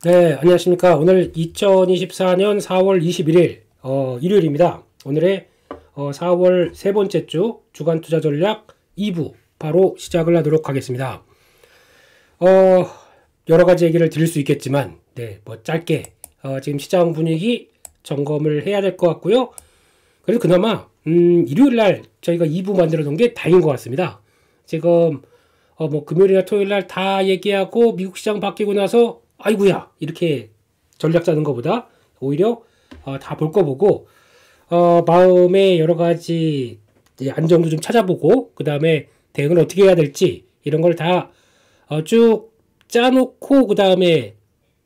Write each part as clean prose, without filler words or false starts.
네, 안녕하십니까. 오늘 2024년 4월 21일 일요일입니다. 오늘의 4월 세 번째 주 주간 투자 전략 2부 바로 시작을 하도록 하겠습니다. 여러 가지 얘기를 드릴 수 있겠지만, 네, 뭐 짧게 지금 시장 분위기 점검을 해야 될 것 같고요. 그래도 그나마 일요일 날 저희가 2부 만들어 놓은 게 다행인 것 같습니다. 지금 뭐 금요일이나 토요일 날 다 얘기하고 미국 시장 바뀌고 나서 아이고야 이렇게 전략 짜는 것보다 오히려 다 볼 거 보고 마음의 여러 가지 안정도 좀 찾아보고 그 다음에 대응을 어떻게 해야 될지 이런 걸 다 쭉 짜놓고 그 다음에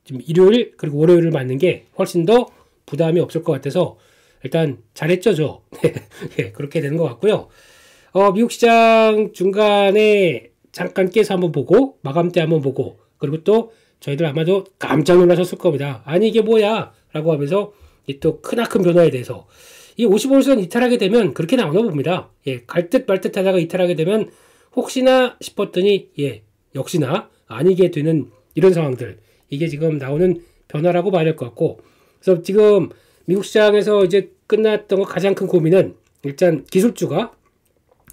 좀 일요일 그리고 월요일을 맞는 게 훨씬 더 부담이 없을 것 같아서 일단 잘했죠, 저. 네, 그렇게 되는 것 같고요. 미국 시장 중간에 잠깐 깨서 한번 보고 마감 때 한번 보고 그리고 또 저희들 아마도 깜짝 놀라셨을 겁니다. 아니 이게 뭐야? 라고 하면서 또 크나큰 변화에 대해서 이 55일선 이탈하게 되면 그렇게 나오나 봅니다. 예, 갈 듯 말 듯 하다가 이탈하게 되면 혹시나 싶었더니 예, 역시나 아니게 되는 이런 상황들. 이게 지금 나오는 변화라고 봐야 될 것 같고 그래서 지금 미국 시장에서 이제 끝났던 거 가장 큰 고민은 일단 기술주가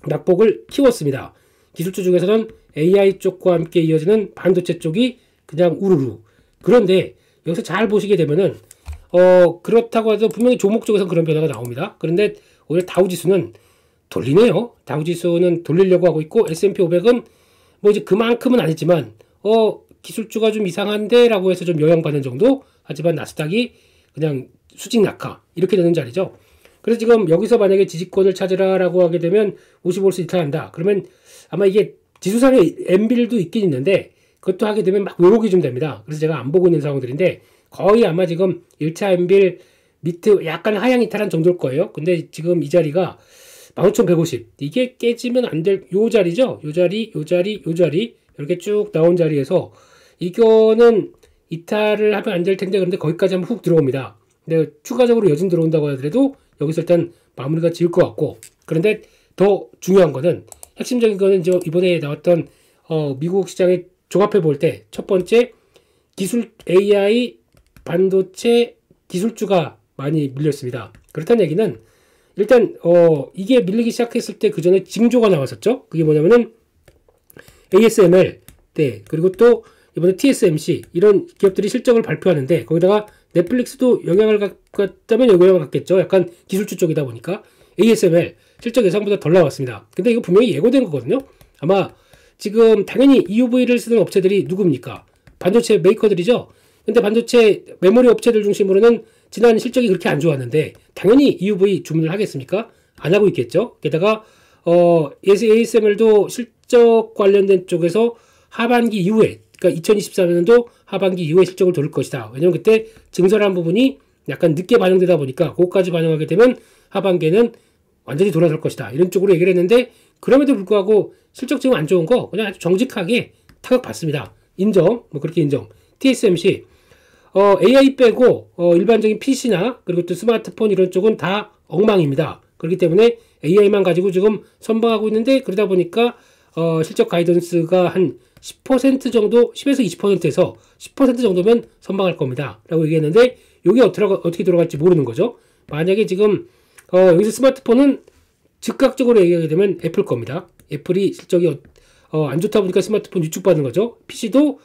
낙폭을 키웠습니다. 기술주 중에서는 AI 쪽과 함께 이어지는 반도체 쪽이 그냥 우르르. 그런데 여기서 잘 보시게 되면은 그렇다고 해도 분명히 종목 쪽에서 그런 변화가 나옵니다. 그런데 오히려 다우지수는 돌리네요. 다우지수는 돌리려고 하고 있고 S&P 500은 뭐 이제 그만큼은 아니지만 기술주가 좀 이상한데 라고 해서 좀 영향받는 정도. 하지만 나스닥이 그냥 수직 낙하 이렇게 되는 자리죠. 그래서 지금 여기서 만약에 지지권을 찾으라 라고 하게 되면 55일선 이탈한다. 그러면 아마 이게 지수상의 엔빌도 있긴 있는데 그것도 하게 되면 막 왜곡이 좀 됩니다. 그래서 제가 안 보고 있는 상황들인데 거의 아마 지금 1차 엔빌 밑에 약간 하향 이탈한 정도일 거예요. 근데 지금 이 자리가 15,150 이게 깨지면 안 될 요 자리죠. 요 자리 이렇게 쭉 나온 자리에서 이거는 이탈을 하면 안 될 텐데 그런데 거기까지 한번 훅 들어옵니다. 근데 추가적으로 여진 들어온다고 하더라도 여기서 일단 마무리가 지을 것 같고 그런데 더 중요한 거는 핵심적인 거는 이번에 나왔던 미국 시장의 종합해 볼 때 첫 번째 기술 AI 반도체 기술주가 많이 밀렸습니다. 그렇다는 얘기는 일단 이게 밀리기 시작했을 때 그 전에 징조가 나왔었죠. 그게 뭐냐면은 ASML 네 그리고 또 이번에 TSMC 이런 기업들이 실적을 발표하는데 거기다가 넷플릭스도 영향을 갖다면 영향을 갖겠죠. 약간 기술주 쪽이다 보니까 ASML 실적 예상보다 덜 나왔습니다. 근데 이거 분명히 예고된 거거든요. 아마 지금 당연히 EUV를 쓰는 업체들이 누굽니까? 반도체 메이커들이죠. 근데 반도체 메모리 업체들 중심으로는 지난 실적이 그렇게 안 좋았는데 당연히 EUV 주문을 하겠습니까? 안 하고 있겠죠. 게다가 ASML도 실적 관련된 쪽에서 하반기 이후에 그러니까 2024년도 하반기 이후에 실적을 돌릴 것이다. 왜냐면 그때 증설한 부분이 약간 늦게 반영되다 보니까 그것까지 반영하게 되면 하반기에는 완전히 돌아설 것이다. 이런 쪽으로 얘기를 했는데 그럼에도 불구하고 실적 지금 안 좋은 거 그냥 아주 정직하게 타격 받습니다. 인정. 뭐 그렇게 인정. TSMC AI 빼고 일반적인 PC나 그리고 또 스마트폰 이런 쪽은 다 엉망입니다. 그렇기 때문에 AI만 가지고 지금 선방하고 있는데 그러다 보니까 실적 가이던스가 한 10% 정도 10에서 20%에서 10% 정도면 선방할 겁니다. 라고 얘기했는데 이게 어떻게 돌아갈지 모르는 거죠. 만약에 지금 여기서 스마트폰은 즉각적으로 얘기하게 되면 애플 겁니다. 애플이 실적이 안 좋다 보니까 스마트폰 위축받는 거죠. PC도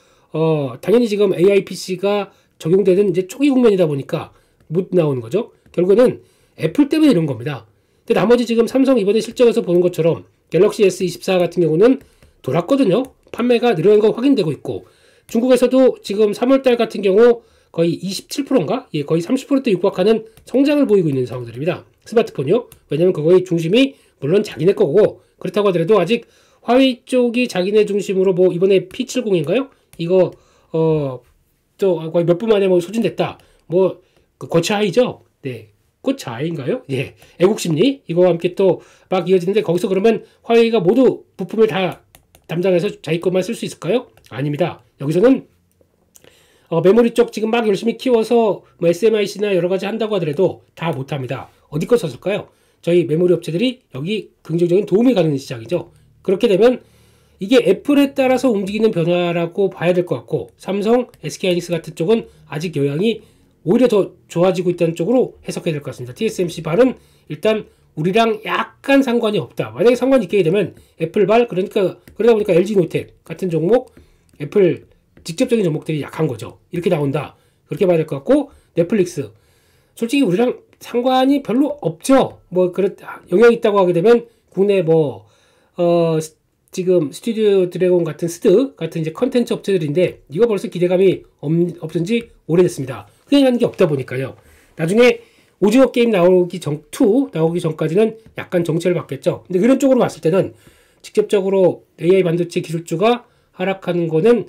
당연히 지금 AI PC가 적용되는 이제 초기 국면이다 보니까 못 나오는 거죠. 결국에는 애플 때문에 이런 겁니다. 근데 나머지 지금 삼성 이번에 실적에서 보는 것처럼 갤럭시 S24 같은 경우는 돌았거든요. 판매가 늘어난 거 확인되고 있고 중국에서도 지금 3월달 같은 경우 거의 27%인가? 예, 거의 30%대 육박하는 성장을 보이고 있는 상황들입니다. 스마트폰이요. 왜냐면 그거의 중심이 물론 자기네 거고 그렇다고 하더라도 아직 화웨이 쪽이 자기네 중심으로 뭐 이번에 P70인가요? 이거 또 거의 몇 분 만에 뭐 소진됐다. 뭐 그 고차이죠. 네. 고차이인가요? 예. 애국심리 이거와 함께 또 막 이어지는데 거기서 그러면 화웨이가 모두 부품을 다 담당해서 자기 것만 쓸 수 있을까요? 아닙니다. 여기서는 메모리 쪽 지금 막 열심히 키워서 뭐 SMIC나 여러 가지 한다고 하더라도 다 못합니다. 어디 거 썼을까요? 저희 메모리 업체들이 여기 긍정적인 도움이 가는 시장이죠. 그렇게 되면 이게 애플에 따라서 움직이는 변화라고 봐야 될 것 같고, 삼성, SK하이닉스 같은 쪽은 아직 영향이 오히려 더 좋아지고 있다는 쪽으로 해석해야 될 것 같습니다. TSMC 발은 일단 우리랑 약간 상관이 없다. 만약에 상관이 있게 되면 애플 발, 그러다 보니까 LG노텍 같은 종목, 애플 직접적인 종목들이 약한 거죠. 이렇게 나온다. 그렇게 봐야 될 것 같고, 넷플릭스. 솔직히 우리랑 상관이 별로 없죠. 뭐, 영향이 있다고 하게 되면 국내 지금 스튜디오 드래곤 같은 스드 같은 이제 컨텐츠 업체들인데, 이거 벌써 기대감이 없은 지 오래됐습니다. 그냥 하는 게 없다 보니까요. 나중에 오징어 게임 나오기 전까지는 약간 정체를 받겠죠. 근데 그런 쪽으로 봤을 때는 직접적으로 AI 반도체 기술주가 하락하는 거는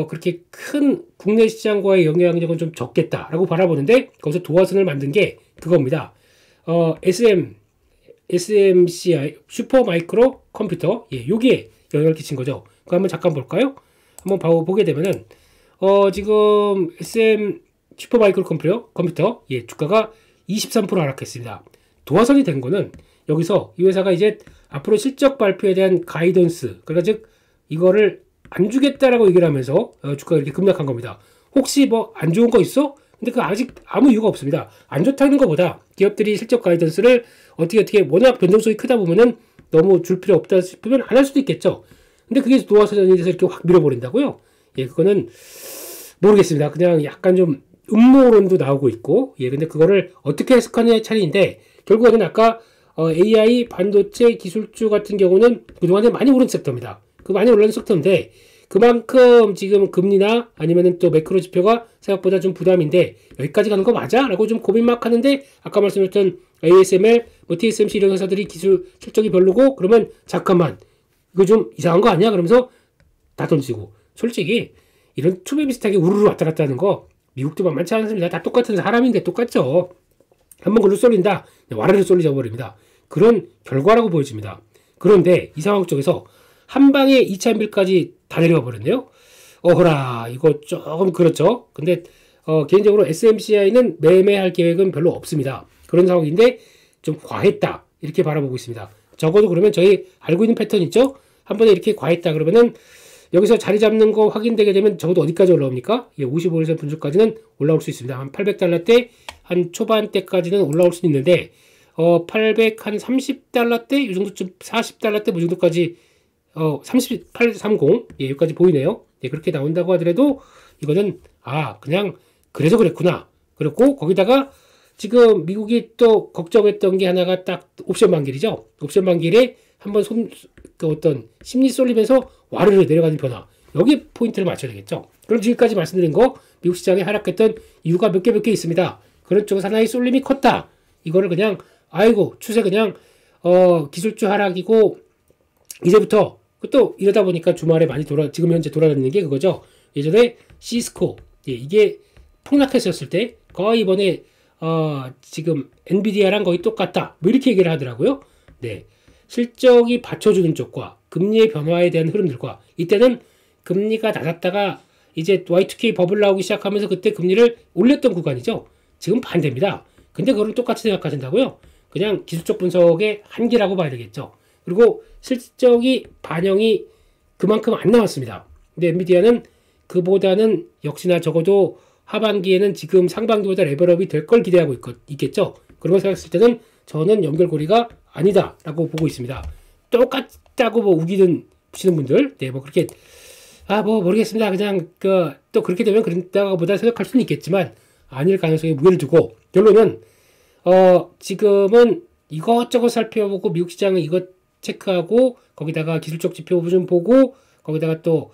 그렇게 큰 국내 시장과의 영향력은 좀 적겠다라고 바라보는데, 거기서 도화선을 만든 게 그겁니다. SMCI 슈퍼 마이크로 컴퓨터, 여기에 영향을 끼친 거죠. 그거 한번 잠깐 볼까요? 한번 보게 되면은 지금 SM 슈퍼 마이크로 컴퓨터 주가가 23% 하락했습니다. 도화선이 된 거는 여기서 이 회사가 이제 앞으로 실적 발표에 대한 가이던스, 그러니까 즉 이거를 안 주겠다라고 얘기를 하면서 주가가 이렇게 급락한 겁니다. 혹시 뭐 안 좋은 거 있어? 근데 그 아직 아무 이유가 없습니다. 안 좋다는 것보다 기업들이 실적 가이던스를 어떻게 워낙 변동성이 크다 보면은 너무 줄 필요 없다 싶으면 안 할 수도 있겠죠. 근데 그게 도화선이 돼서 이렇게 확 밀어버린다고요? 그거는 모르겠습니다. 그냥 약간 좀 음모론도 나오고 있고, 근데 그거를 어떻게 해석하느냐의 차이인데, 결국에는 아까 AI 반도체 기술주 같은 경우는 그동안에 많이 오른 섹터입니다. 그 많이 올라온 섹터인데, 그만큼 지금 금리나 아니면은 또 매크로 지표가 생각보다 좀 부담인데, 여기까지 가는 거 맞아? 라고 좀 고민 막 하는데, 아까 말씀드렸던 ASML, TSMC 이런 회사들이 기술 실적이 별로고, 그러면 잠깐만, 이거 좀 이상한 거 아니야? 그러면서 다 던지고. 솔직히 이런 투배 비슷하게 우르르 왔다 갔다 하는 거 미국도 만만치 않습니다. 다 똑같은 사람인데 똑같죠. 한번 글로 쏠린다, 와르르 쏠리져 버립니다. 그런 결과라고 보여집니다. 그런데 이 상황 쪽에서 한 방에 2,000빌까지 다 내려와 버렸네요. 어허라, 이거 조금 그렇죠. 근데 개인적으로 SMCI는 매매할 계획은 별로 없습니다. 그런 상황인데 좀 과했다, 이렇게 바라보고 있습니다. 적어도 그러면 저희 알고 있는 패턴 있죠? 한 번에 이렇게 과했다 그러면은 여기서 자리 잡는 거 확인되게 되면 적어도 어디까지 올라옵니까? 55일선 분수까지는 올라올 수 있습니다. 한 800달러대, 한 초반대까지는 올라올 수 있는데, 30달러대, 이 정도쯤, 40달러대, 뭐 정도까지, 3830, 여기까지 보이네요. 그렇게 나온다고 하더라도, 이거는, 그냥, 그래서 그랬구나. 그렇고, 거기다가, 지금 미국이 또 걱정했던 게 하나가 딱 옵션 만기이죠. 옵션 만기일에 한번 어떤 심리 쏠리면서 와르르 내려가는 변화. 여기 포인트를 맞춰야 되겠죠. 그럼 지금까지 말씀드린 거, 미국 시장이 하락했던 이유가 몇 개 있습니다. 그런 쪽에서 하나의 쏠림이 컸다. 이거를 그냥, 추세 그냥, 기술주 하락이고, 이제부터, 또 이러다 보니까 주말에 많이 지금 현재 돌아다니는 게 그거죠. 예전에 시스코, 이게 폭락했었을 때, 거의 이번에, 지금 엔비디아랑 거의 똑같다. 뭐 이렇게 얘기를 하더라고요. 실적이 받쳐주는 쪽과 금리의 변화에 대한 흐름들과, 이때는 금리가 낮았다가 이제 Y2K 버블 나오기 시작하면서 그때 금리를 올렸던 구간이죠. 지금 반대입니다. 근데 그걸 똑같이 생각하신다고요? 그냥 기술적 분석의 한계라고 봐야 되겠죠. 그리고 실적이 반영이 그만큼 안 나왔습니다. 근데 엔비디아는 그보다는 역시나 적어도 하반기에는 지금 상반기보다 레벨업이 될 걸 기대하고 있겠죠. 그런 걸 생각했을 때는 저는 연결고리가 아니다라고 보고 있습니다. 똑같다고 우기는 붙이는 분들, 뭐 그렇게 모르겠습니다. 그냥 또 그렇게 되면 그런다고 보다 생각할 수는 있겠지만 아닐 가능성에 무게를 두고, 결론은 지금은 이것저것 살펴보고 미국 시장은 이것 체크하고, 거기다가 기술적 지표 좀 보고, 거기다가 또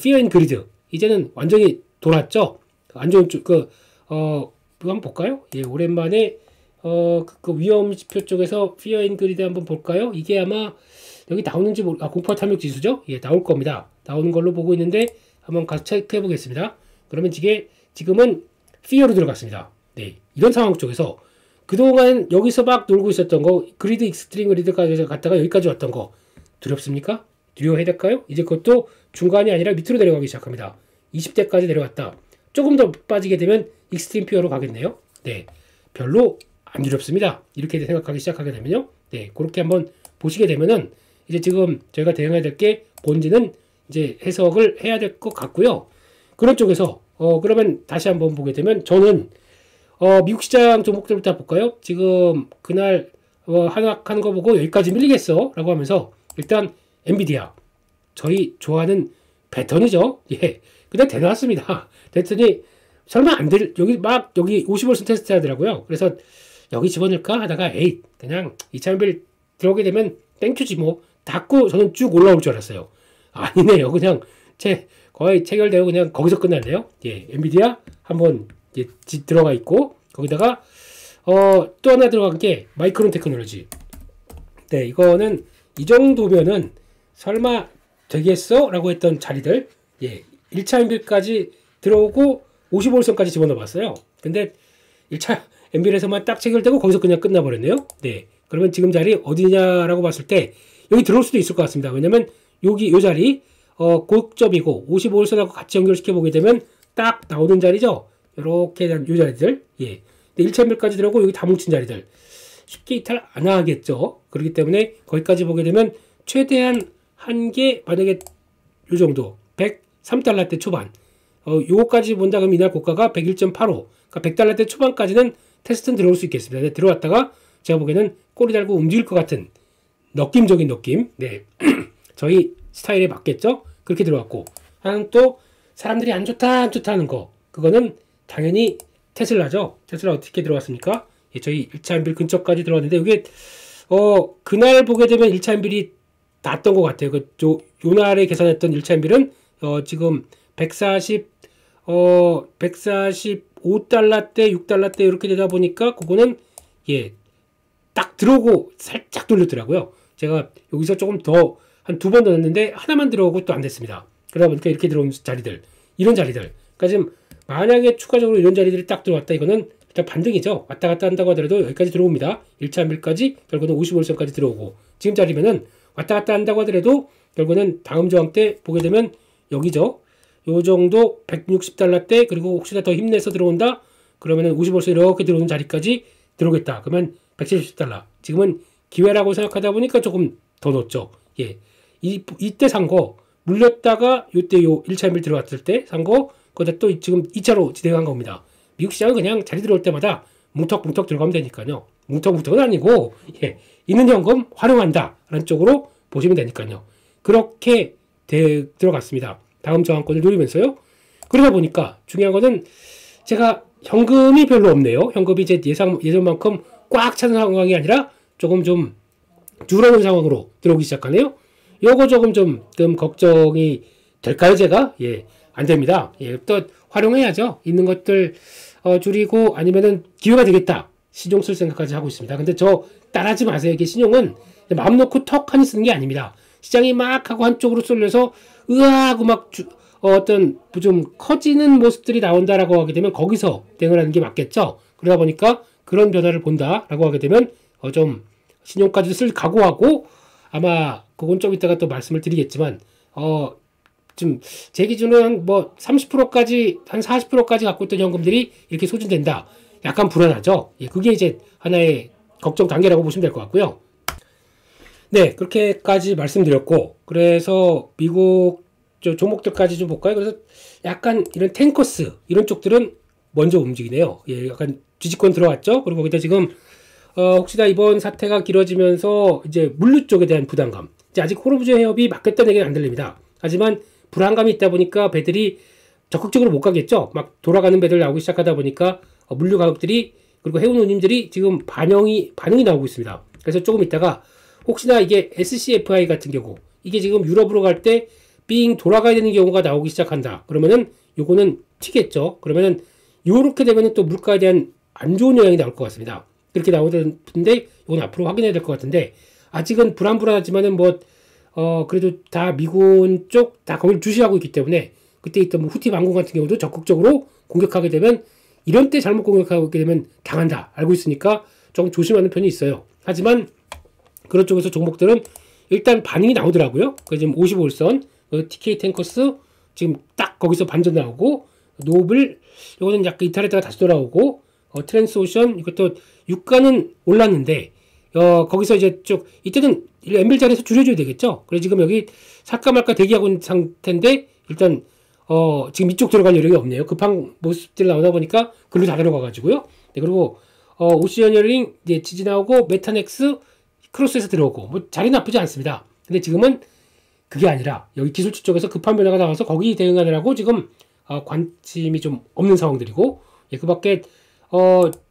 피어 앤 그리드, 이제는 완전히 돌았죠. 안 좋은 쪽, 한번 볼까요? 오랜만에 그 위험 지표 쪽에서 피어 앤 그리드 한번 볼까요? 이게 아마 여기 나오는지 공포 탐욕 지수죠? 나올 겁니다. 나오는 걸로 보고 있는데 한번 같이 체크해 보겠습니다. 그러면 이게 지금은 피어로 들어갔습니다. 이런 상황 쪽에서 그동안 여기서 막 놀고 있었던 거, 그리드 익스트림 그리드까지 갔다가 여기까지 왔던 거 두렵습니까? 두려워해야 될까요? 이제 그것도 중간이 아니라 밑으로 내려가기 시작합니다. 20대까지 내려왔다. 조금 더 빠지게 되면 익스트림 피어로 가겠네요. 별로 안 두렵습니다. 이렇게 생각하기 시작하게 되면요. 네, 그렇게 한번 보시게 되면은 이제 지금 저희가 대응해야 될 게 본질은 이제 해석을 해야 될 것 같고요. 그런 쪽에서 그러면 다시 한번 보게 되면 저는 미국 시장 종목들부터 볼까요? 지금 그날 하락하는 거 보고 여기까지 밀리겠어 라고 하면서 일단 엔비디아 저희 좋아하는 패턴이죠. 예, 그냥 대놓았습니다. 됐더니 설마 안 될, 여기 50% 테스트 하더라고요. 그래서 여기 집어넣을까 하다가 에이 그냥 2차원빌 들어오게 되면 땡큐지 뭐 닫고 저는 쭉 올라올 줄 알았어요. 아니네요. 그냥 거의 체결되고 그냥 거기서 끝났네요. 예, 엔비디아 한번 들어가 있고 거기다가 또 하나 들어간 게 마이크론 테크놀로지. 네, 이거는 이 정도면은 설마 되겠어? 라고 했던 자리들, 예, 1차 엔빌까지 들어오고 55일선까지 집어넣어 봤어요. 근데 1차 엔빌에서만 딱 체결되고 거기서 그냥 끝나버렸네요. 네, 그러면 지금 자리 어디냐라고 봤을 때 여기 들어올 수도 있을 것 같습니다. 왜냐면 요 자리 고점이고 55일선하고 같이 연결시켜 보게 되면 딱 나오는 자리죠. 이렇게 요 자리들, 예, 1차 엔빌까지 들어오고 여기 다 뭉친 자리들 쉽게 이탈 안 하겠죠. 그렇기 때문에 거기까지 보게 되면 최대한 한 개 만약에 요 정도 103달러대 초반 요거까지 본다 그러면 이날 고가가 101.85 그러니까 100달러대 초반까지는 테스트는 들어올 수 있겠습니다. 네, 들어왔다가 제가 보기에는 꼬리 달고 움직일 것 같은 느낌적인 느낌, 네 저희 스타일에 맞겠죠. 그렇게 들어왔고 또 사람들이 안 좋다 하는 거 그거는 당연히 테슬라죠. 테슬라 어떻게 들어왔습니까? 예, 저희 1차 엔빌 근처까지 들어왔는데 이게 그날 보게 되면 1차 엔빌이 났던 것 같아요. 요 날에 계산했던 1차 엔빌은 지금 145달러대 6달러대 이렇게 되다 보니까 그거는 예, 딱 들어오고 살짝 돌렸더라고요. 제가 여기서 조금 더 한 2번 더 넣었는데 하나만 들어오고 또 안 됐습니다. 그러다 보니까 이렇게 들어온 자리들, 이런 자리들, 그러니까 지금 만약에 추가적으로 이런 자리들이 딱 들어왔다, 이거는 일단 반등이죠. 왔다 갔다 한다고 하더라도 여기까지 들어옵니다. 1차 엔빌까지 결국은 55일선까지 들어오고 지금 자리면은 왔다 갔다 한다고 하더라도 결국은 다음 저항 때 보게 되면 여기죠. 요 정도 160달러대 그리고 혹시나 더 힘내서 들어온다 그러면은 55일선 이렇게 들어오는 자리까지 들어오겠다. 그러면 170달러. 지금은 기회라고 생각하다 보니까 조금 더 넣었죠. 예, 이때 산 거 물렸다가 요때 요 1차 엔빌 들어왔을 때 산 거 거기다 또 지금 2차로 진행한 겁니다. 미국 시장은 그냥 자리 들어올 때마다 뭉턱뭉턱 들어가면 되니까요. 뭉턱뭉턱은 아니고 예, 있는 현금 활용한다 라는 쪽으로 보시면 되니까요. 그렇게 들어갔습니다. 다음 저항권을 노리면서요. 그러다 보니까 중요한 거는 제가 현금이 별로 없네요. 현금이 제 예전만큼 꽉 찬 상황이 아니라 조금 좀 줄어든 상황으로 들어오기 시작하네요. 요거 조금 좀 걱정이 될까요, 제가? 예, 안 됩니다. 예, 또 활용해야죠. 있는 것들 줄이고 아니면은 기회가 되겠다. 신용 쓸 생각까지 하고 있습니다. 근데 저 따라하지 마세요. 이게 신용은 마음 놓고 턱 하니 쓰는 게 아닙니다. 시장이 막 하고 한쪽으로 쏠려서 으아하고 막 어떤 좀 커지는 모습들이 나온다라고 하게 되면 거기서 대응을 하는 게 맞겠죠. 그러다 보니까 그런 변화를 본다라고 하게 되면 좀 신용까지도 쓸 각오하고 아마 그건 좀 이따가 또 말씀을 드리겠지만 좀 제 기준으로 한 뭐 30%까지 한 40%까지 갖고 있던 현금들이 이렇게 소진된다. 약간 불안하죠. 예, 그게 이제 하나의 걱정 단계라고 보시면 될 것 같고요. 네, 그렇게까지 말씀드렸고 그래서 미국 종목들까지 좀 볼까요? 그래서 약간 이런 탱커스 이런 쪽들은 먼저 움직이네요. 예, 약간 지지권 들어왔죠. 그리고 거기다 지금 혹시나 이번 사태가 길어지면서 이제 물류 쪽에 대한 부담감. 이제 아직 호르무즈 해협이 막겠다는 얘기는 안 들립니다. 하지만 불안감이 있다 보니까 배들이 적극적으로 못 가겠죠. 막 돌아가는 배들 나오기 시작하다 보니까 물류 가격들이 그리고 해운 운임들이 지금 반응이 나오고 있습니다. 그래서 조금 있다가 혹시나 이게 SCFI 같은 경우 이게 지금 유럽으로 갈 때 삥 돌아가야 되는 경우가 나오기 시작한다. 그러면은 요거는 튀겠죠. 그러면은 요렇게 되면은 또 물가에 대한 안 좋은 영향이 나올 것 같습니다. 그렇게 나오는데 이건 앞으로 확인해야 될 것 같은데 아직은 불안하지만은 그래도 다 미군 쪽 다 거기를 주시하고 있기 때문에 그때 있던 뭐 후티 반공 같은 경우도 적극적으로 공격하게 되면 이런 때 잘못 공격하게 되면 당한다 알고 있으니까 조금 조심하는 편이 있어요. 하지만 그런 쪽에서 종목들은 일단 반응이 나오더라고요. 그 지금 55일선 TK 탱커스 지금 딱 거기서 반전 나오고 노블 이거는 약간 이탈했다가 다시 돌아오고 트랜스오션 이것도 유가는 올랐는데 거기서 이제 쭉 이때는 엔벨 자리에서 줄여줘야 되겠죠. 그래서 지금 여기 살까 말까 대기하고 있는 상태인데 일단 지금 이쪽 들어갈 여력이 없네요. 급한 모습들 나오다 보니까 글로 다 들어가가지고요. 네, 그리고 오시언이어링 이제 지지 나오고 메타넥스 크로스에서 들어오고 뭐 자리 나쁘지 않습니다. 근데 지금은 그게 아니라 여기 기술주 쪽에서 급한 변화가 나와서 거기 대응하느라고 지금 관심이 좀 없는 상황들이고, 예, 그 밖에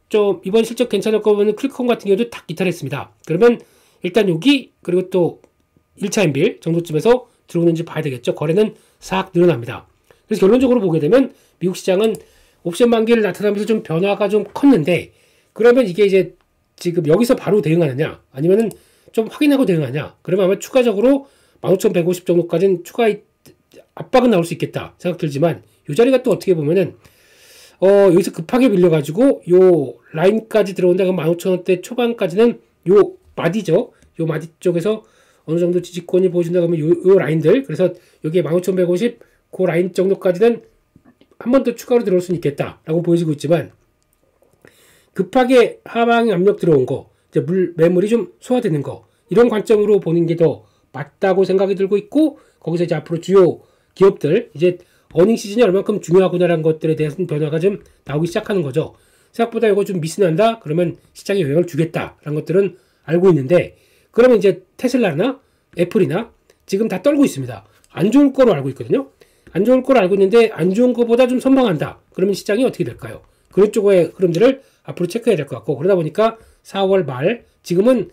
좀 이번 실적 괜찮을 거 보면 클컴 같은 경우도 딱 이탈했습니다. 그러면 일단 여기 그리고 또 1차 엔빌 정도쯤에서 들어오는지 봐야 되겠죠. 거래는 싹 늘어납니다. 그래서 결론적으로 보게 되면 미국 시장은 옵션 만기를 나타나면서 좀 변화가 좀 컸는데, 그러면 이게 이제 지금 여기서 바로 대응하느냐 아니면은 좀 확인하고 대응하냐, 그러면 아마 추가적으로 15,150 정도까지는 추가 압박은 나올 수 있겠다 생각 들지만, 이 자리가 또 어떻게 보면은 여기서 급하게 밀려가지고 요 라인까지 들어온다. 그럼 15,000원대 초반까지는 요 마디죠. 요 마디 쪽에서 어느 정도 지지권이 보여준다 그러면 요 라인들, 그래서 여기에 15,150 그 라인 정도까지는 한 번 더 추가로 들어올 수는 있겠다라고 보여지고 있지만, 급하게 하방 압력 들어온 거, 이제 매물이 좀 소화되는 거, 이런 관점으로 보는 게 더 맞다고 생각이 들고 있고, 거기서 이제 앞으로 주요 기업들 이제 어닝 시즌이 얼만큼 중요하구나라는 것들에 대한 변화가 좀 나오기 시작하는 거죠. 생각보다 이거 좀 미스난다 그러면 시장에 영향을 주겠다라는 것들은 알고 있는데, 그러면 이제 테슬라나 애플이나 지금 다 떨고 있습니다. 안 좋을 거로 알고 있거든요. 안 좋을 거로 알고 있는데 안 좋은 거보다 좀 선방한다. 그러면 시장이 어떻게 될까요? 그런 쪽의 흐름들을 앞으로 체크해야 될 것 같고, 그러다 보니까 4월 말 지금은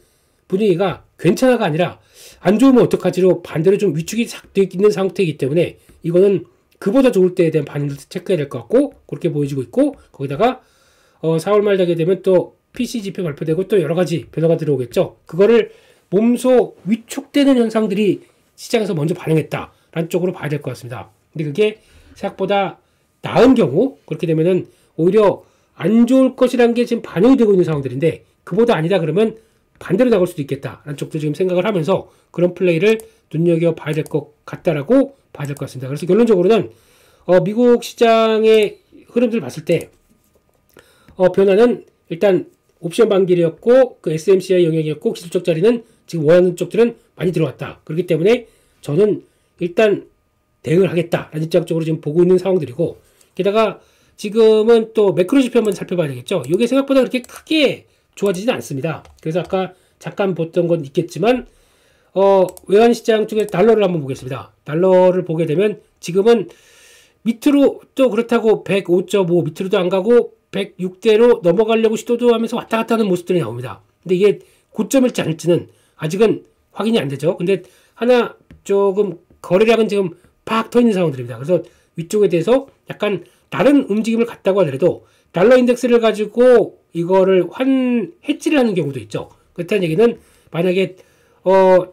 분위기가 괜찮아가 아니라 안 좋으면 어떡하지로 반대로 좀 위축이 싹 되어 있는 상태이기 때문에 이거는 그보다 좋을 때에 대한 반응도 체크해야 될 것 같고, 그렇게 보여지고 있고, 거기다가 4월 말 되게 되면 또 PC 지표 발표되고 또 여러 가지 변화가 들어오겠죠. 그거를 몸소 위축되는 현상들이 시장에서 먼저 반응했다라는 쪽으로 봐야 될 것 같습니다. 근데 그게 생각보다 나은 경우, 그렇게 되면은 오히려 안 좋을 것이라는 게 지금 반영이 되고 있는 상황들인데, 그보다 아니다 그러면 반대로 나갈 수도 있겠다라는 쪽도 지금 생각을 하면서 그런 플레이를 눈여겨봐야 될 것 같다라고 봐야 될 것 같습니다. 그래서 결론적으로는 미국 시장의 흐름들을 봤을 때 변화는 일단 옵션 반길이었고 그 SMCI 영역이었고, 기술적 자리는 지금 원하는 쪽들은 많이 들어왔다. 그렇기 때문에 저는 일단 대응을 하겠다라는 입장 쪽으로 지금 보고 있는 상황들이고, 게다가 지금은 또 매크로 지표 한번 살펴봐야 되겠죠. 이게 생각보다 그렇게 크게 좋아지지는 않습니다. 그래서 아까 잠깐 봤던 건 있겠지만 외환시장 쪽에 달러를 한번 보겠습니다. 달러를 보게 되면 지금은 밑으로 또 그렇다고 105.5 밑으로도 안 가고 106대로 넘어가려고 시도도 하면서 왔다 갔다 하는 모습들이 나옵니다. 근데 이게 고점일지 아닐지는 아직은 확인이 안 되죠. 근데 하나 조금 거래량은 지금 팍 터 있는 상황들입니다. 그래서 위쪽에 대해서 약간 다른 움직임을 갖다고 하더라도 달러 인덱스를 가지고 이거를 해지를 하는 경우도 있죠. 그렇다는 얘기는 만약에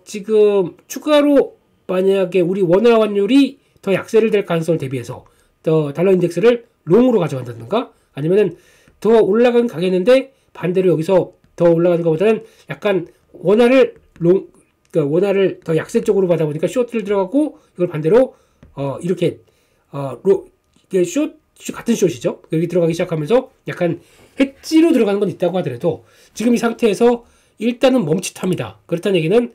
지금 추가로 만약에 우리 원화 환율이 더 약세를 될 가능성을 대비해서 더 달러 인덱스를 롱으로 가져간다든가, 아니면은 더 올라간 가겠는데 반대로 여기서 더 올라가는 것보다는 약간 원화를 그러니까 원화를 더 약세 쪽으로 받아 보니까 쇼트를 들어가고, 이걸 반대로 이렇게 이게 같은 숏이죠. 여기 들어가기 시작하면서 약간 해지로 들어가는 건 있다고 하더라도 지금 이 상태에서 일단은 멈칫합니다. 그렇다는 얘기는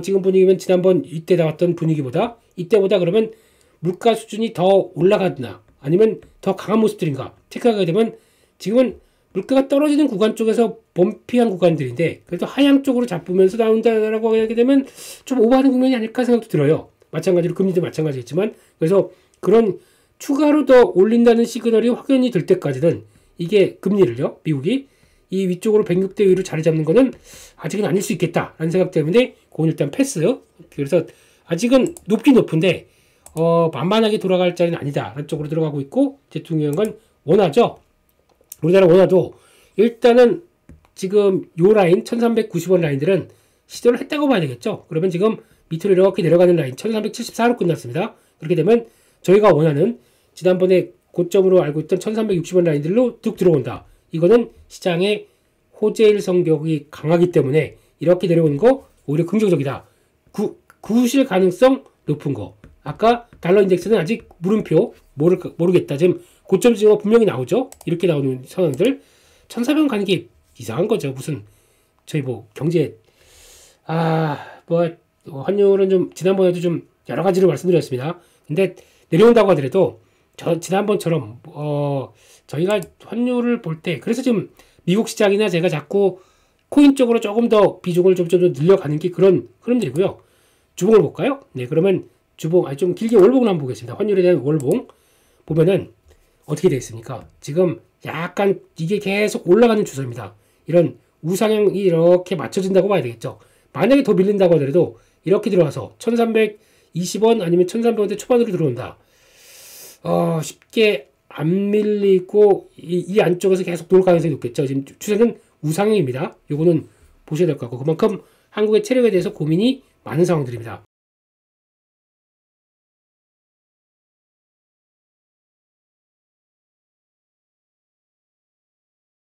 지금 분위기면 지난번 이때 나왔던 분위기보다 이때보다 그러면 물가 수준이 더 올라가나 아니면 더 강한 모습들인가 체크하게 되면, 지금은 물가가 떨어지는 구간 쪽에서 범피한 구간들인데 그래도 하향 쪽으로 잡으면서 나온다라고 하게 되면 좀 오버하는 국면이 아닐까 생각도 들어요. 마찬가지로 금리도 마찬가지겠지만, 그래서 그런 추가로 더 올린다는 시그널이 확연히 될 때까지는 이게 금리를요, 미국이 이 위쪽으로 106대 위로 자리 잡는 거는 아직은 아닐 수 있겠다라는 생각 때문에 그건 일단 패스. 그래서 아직은 높긴 높은데 만만하게 돌아갈 자리는 아니다라는 쪽으로 들어가고 있고, 이제 중요한 건 원화죠. 우리나라 원화도 일단은 지금 요 라인 1390원 라인들은 시도를 했다고 봐야 되겠죠. 그러면 지금 밑으로 이렇게 내려가는 라인 1374로 끝났습니다. 그렇게 되면 저희가 원하는 지난번에 고점으로 알고 있던 1360원 라인들로 뚝 들어온다. 이거는 시장의 호재일 성격이 강하기 때문에 이렇게 내려오는 거 오히려 긍정적이다. 구실 가능성 높은 거. 아까 달러 인덱스는 아직 물음표 모르겠다. 지금 고점 지금 분명히 나오죠. 이렇게 나오는 상황들 1400원 가는 게 이상한 거죠. 무슨 저희 뭐 경제 뭐 환율은 좀 지난번에도 좀 여러 가지로 말씀드렸습니다. 근데 내려온다고 하더라도 지난번처럼 저희가 환율을 볼 때 그래서 지금 미국 시장이나 제가 자꾸 코인 쪽으로 조금 더 비중을 좀 늘려가는 게 그런 흐름들이고요. 주봉을 볼까요? 네, 그러면 주봉 좀 길게 월봉을 한번 보겠습니다. 환율에 대한 월봉 보면은 어떻게 되어 있습니까? 지금 약간 이게 계속 올라가는 추세입니다. 이런 우상향이 이렇게 맞춰진다고 봐야 되겠죠. 만약에 더 밀린다고 하더라도 이렇게 들어와서 1320원 아니면 1300원대 초반으로 들어온다. 쉽게 안 밀리고 이 안쪽에서 계속 돌 가능성이 높겠죠. 지금 추세는 우상향입니다. 요거는 보셔야 될 것 같고 그만큼 한국의 체력에 대해서 고민이 많은 상황들입니다.